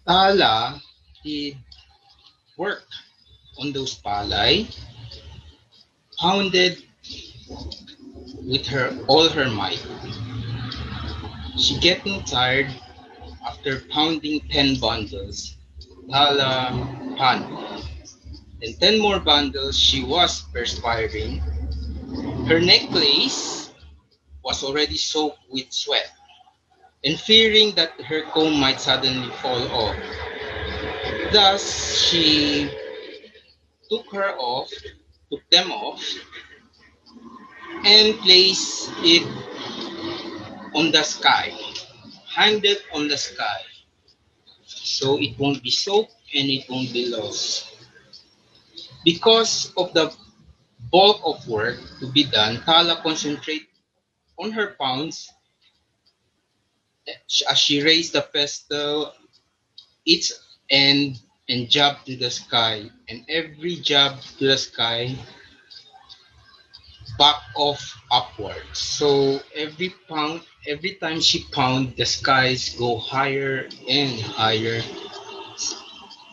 Tala did work on those palay, pounded with her all her might. She getting tired after pounding 10 bundles. Tala panicked. Then 10 more bundles she was perspiring. Her necklace was already soaked with sweat. And fearing that her comb might suddenly fall off. Thus she took them off, and placed it on the sky, hang it on the sky, so it won't be soaked and it won't be lost. Because of the bulk of work to be done, Tala concentrated on her pounds as she raised the pestle its end and jabbed to the sky. And every jab to the sky back off upwards. So every time she pound, the skies go higher and higher.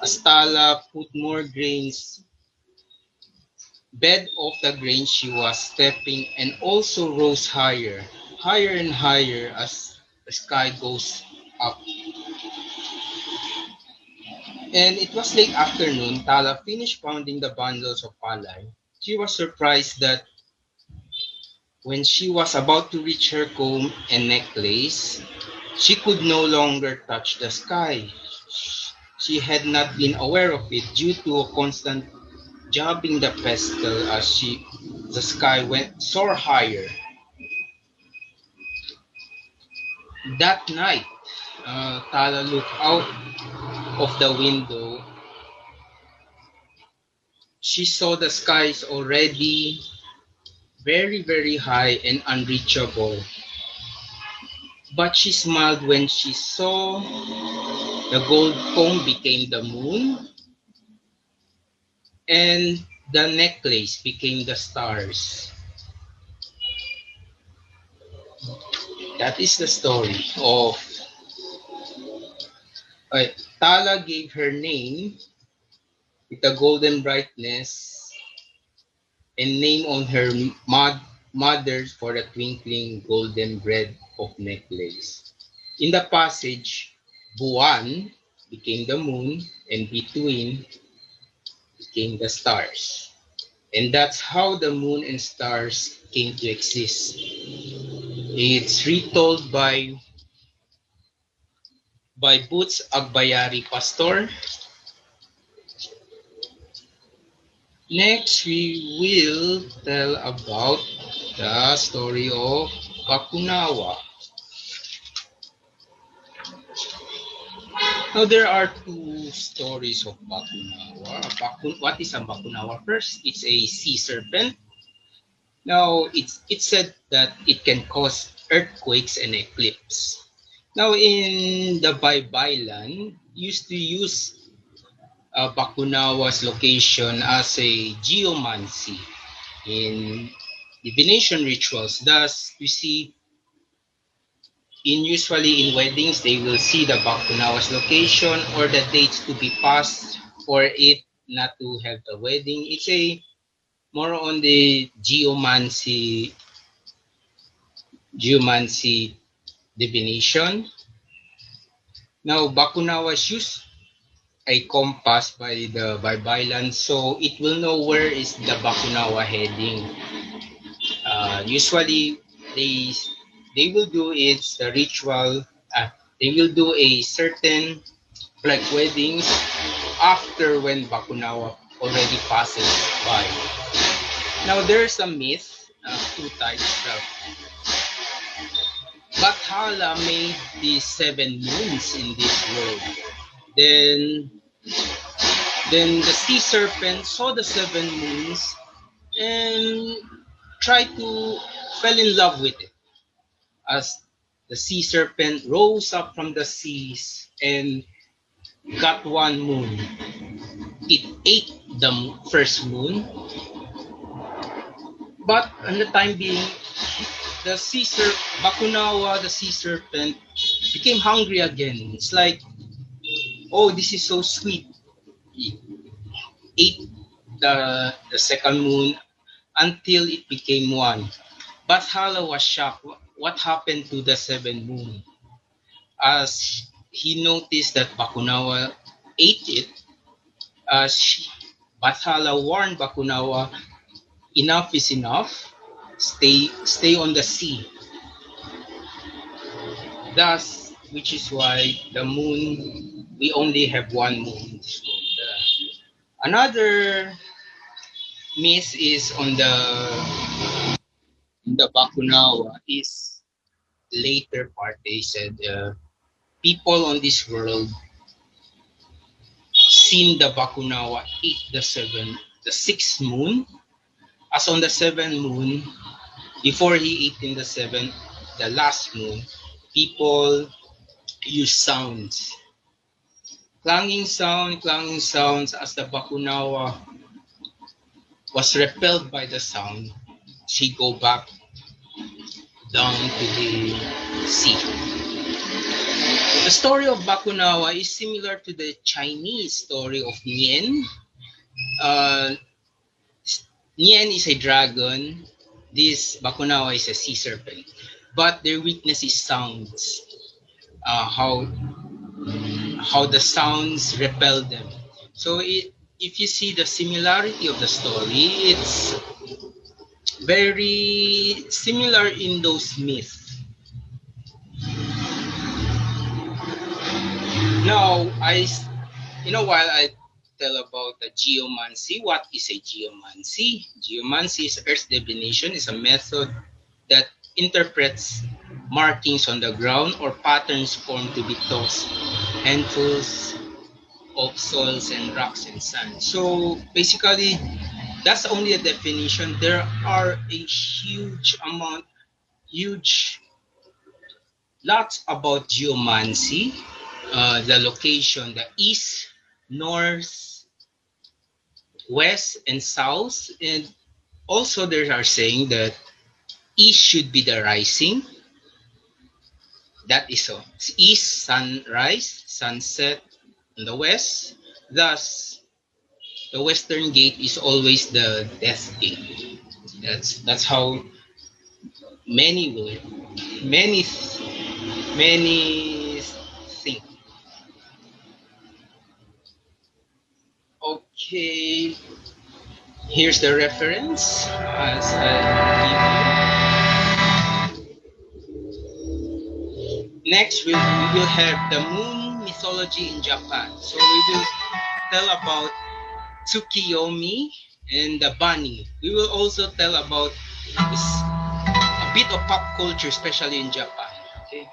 Astala put more grains, bed of the grain she was stepping, and also rose higher, higher and higher as the sky goes up. And it was late afternoon. Tala finished pounding the bundles of palay. She was surprised that when she was about to reach her comb and necklace, she could no longer touch the sky. She had not been aware of it due to a constant jabbing the pestle as the sky went soar higher. That night, Tala looked out of the window. She saw the skies already very, very high and unreachable. But she smiled when she saw the gold comb became the moon and the necklace became the stars. That is the story of Tala gave her name with a golden brightness and name on her mother for the twinkling golden thread of necklace. In the passage, Buwan became the moon and between became the stars. And that's how the moon and stars came to exist. It's retold by Boots Agbayari Pastor. Next, we will tell about the story of Bakunawa. Now, there are two stories of Bakunawa. What is a Bakunawa? First, it's a sea serpent. Now, it's said that it can cause earthquakes and eclipse. Now, in the Baybaylan, used to use Bakunawa's location as a geomancy in divination rituals. Thus, you see, usually in weddings, they will see the Bakunawa's location or the dates to be passed for it not to have the wedding. It's a more on the geomancy divination. Now, Bakunawa's use a compass by the Baybaylan, so it will know where is the Bakunawa heading. Usually, they will do it's the ritual. They will do a certain like weddings after when Bakunawa already passes by. Now there's a myth, two types. Bathala made the 7 moons in this world. Then the sea serpent saw the 7 moons and tried to fell in love with it. As the sea serpent rose up from the seas and got 1 moon, it ate the first moon, but in the time being, the Bakunawa, the sea serpent, became hungry again. It's like, oh, this is so sweet. He ate the second moon until it became one. Bathala was shocked. What happened to the seventh moon? As he noticed that Bakunawa ate it, she, Bathala warned Bakunawa, enough is enough. Stay on the sea. Thus, which is why the moon, we only have one moon. Another myth is on the Bakunawa is later part. They said people on this world seen the Bakunawa eat the sixth moon. As on the seventh moon, before he ate in the seventh, the last moon, people use sounds, clanging sounds. As the Bakunawa was repelled by the sound, she go back down to the sea. The story of Bakunawa is similar to the Chinese story of Nian. Uh, Nian is a dragon. This Bakunawa is a sea serpent. But their weakness is sounds. How the sounds repel them. So if you see the similarity of the story, it's very similar in those myths. Now, while I tell about the geomancy, what is a geomancy? Geomancy is earth divination, is a method that interprets markings on the ground or patterns formed to be tossed, handfuls of soils and rocks and sand. So basically, that's only a definition. There are a huge lots about geomancy, the location, the east, north, west, and south. And also, there are saying that east should be the rising. That is so. East, sunrise, sunset in the west. Thus, the western gate is always the death gate. That's how many will many many think. Okay, here's the reference as I give you. Next, we will have the moon mythology in Japan. So we will tell about Tsukiyomi and the bunny. We will also tell about this, a bit of pop culture, especially in Japan. Okay.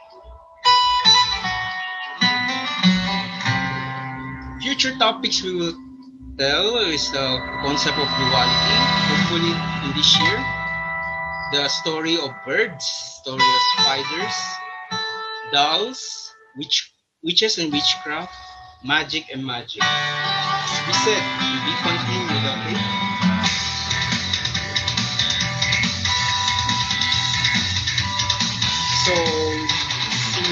Future topics we will tell is the concept of duality. Hopefully, in this year, the story of birds, story of spiders, dolls, witches and witchcraft, magic and magic. As we said, we continued, okay?